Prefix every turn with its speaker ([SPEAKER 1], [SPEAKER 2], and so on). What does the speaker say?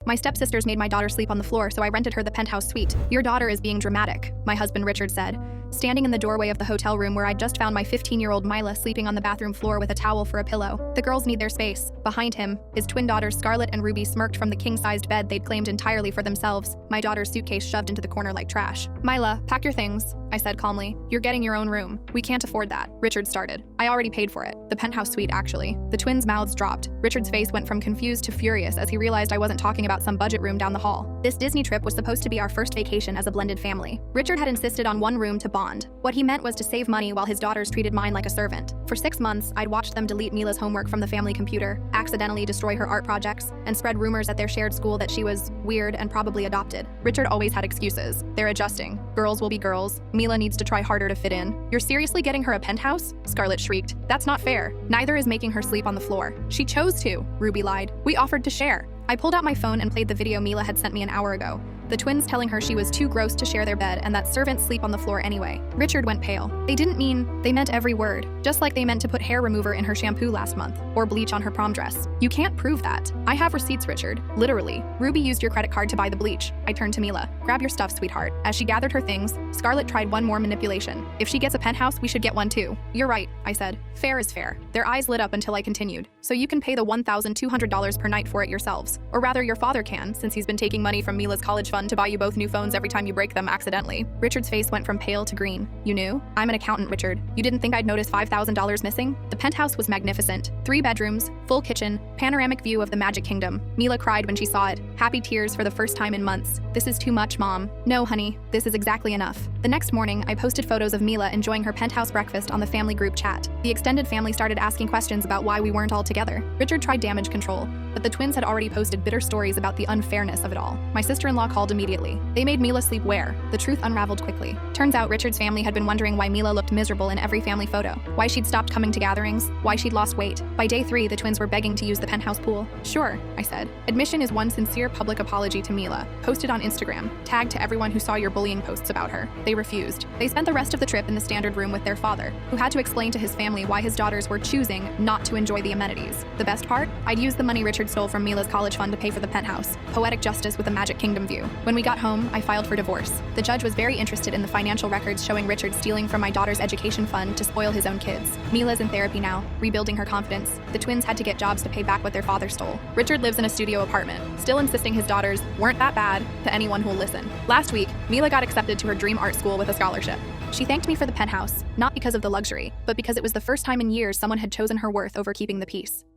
[SPEAKER 1] My stepsisters made my daughter sleep on the floor, so I rented her the penthouse suite. Your daughter is being dramatic, my husband Richard said, standing in the doorway of the hotel room where I'd just found my 15-year-old Mila sleeping on the bathroom floor with a towel for a pillow. The girls need their space. Behind him, his twin daughters Scarlett and Ruby smirked from the king-sized bed they'd claimed entirely for themselves, my daughter's suitcase shoved into the corner like trash. Mila, pack your things, I said calmly. You're getting your own room. We can't afford that, Richard started. I already paid for it. The penthouse suite, actually. The twins' mouths dropped. Richard's face went from confused to furious as he realized I wasn't talking about some budget room down the hall. This Disney trip was supposed to be our first vacation as a blended family. Richard had insisted on one room to bond. What he meant was to save money while his daughters treated mine like a servant. For 6 months, I'd watched them delete Mila's homework from the family computer, accidentally destroy her art projects, and spread rumors at their shared school that she was weird and probably adopted. Richard always had excuses. They're adjusting. Girls will be girls. Mila needs to try harder to fit in. You're seriously getting her a penthouse? Scarlett shrieked. That's not fair. Neither is making her sleep on the floor. She chose to, Ruby lied. We offered to share. I pulled out my phone and played the video Mila had sent me an hour ago. The twins telling her she was too gross to share their bed and that servants sleep on the floor anyway. Richard went pale. They meant every word, just like they meant to put hair remover in her shampoo last month, or bleach on her prom dress. You can't prove that. I have receipts, Richard. Literally. Ruby used your credit card to buy the bleach. I turned to Mila. Grab your stuff, sweetheart. As she gathered her things, Scarlett tried one more manipulation. If she gets a penthouse, we should get one too. You're right, I said. Fair is fair. Their eyes lit up until I continued. So you can pay the $1,200 per night for it yourselves. Or rather, your father can, since he's been taking money from Mila's college fund to buy you both new phones every time you break them accidentally. Richard's face went from pale to green. You knew? I'm an accountant, Richard. You didn't think I'd notice $5,000 missing? The penthouse was magnificent. 3 bedrooms, full kitchen, panoramic view of the Magic Kingdom. Mila cried when she saw it. Happy tears for the first time in months. This is too much, Mom. No, honey, this is exactly enough. The next morning, I posted photos of Mila enjoying her penthouse breakfast on the family group chat. The extended family started asking questions about why we weren't all together. Richard tried damage control, but the twins had already posted bitter stories about the unfairness of it all. My sister-in-law called immediately. They made Mila sleep where? The truth unraveled quickly. Turns out Richard's family had been wondering why Mila looked miserable in every family photo, why she'd stopped coming to gatherings, why she'd lost weight. By day 3, the twins were begging to use the penthouse pool. Sure, I said. Admission is one sincere public apology to Mila. Posted on Instagram. Tagged to everyone who saw your bullying posts about her. They refused. They spent the rest of the trip in the standard room with their father, who had to explain to his family why his daughters were choosing not to enjoy the amenities. The best part? I'd used the money Richard stole from Mila's college fund to pay for the penthouse. Poetic justice with a Magic Kingdom view. When we got home, I filed for divorce. The judge was very interested in the financial records showing Richard stealing from my daughter's education fund to spoil his own kids. Mila's in therapy now, rebuilding her confidence. The twins had to get jobs to pay back what their father stole. Richard lives in a studio apartment, still insisting his daughters weren't that bad to anyone who'll listen. Last week, Mila got accepted to her dream art school with a scholarship. She thanked me for the penthouse, not because of the luxury, but because it was the first time in years someone had chosen her worth over keeping the peace.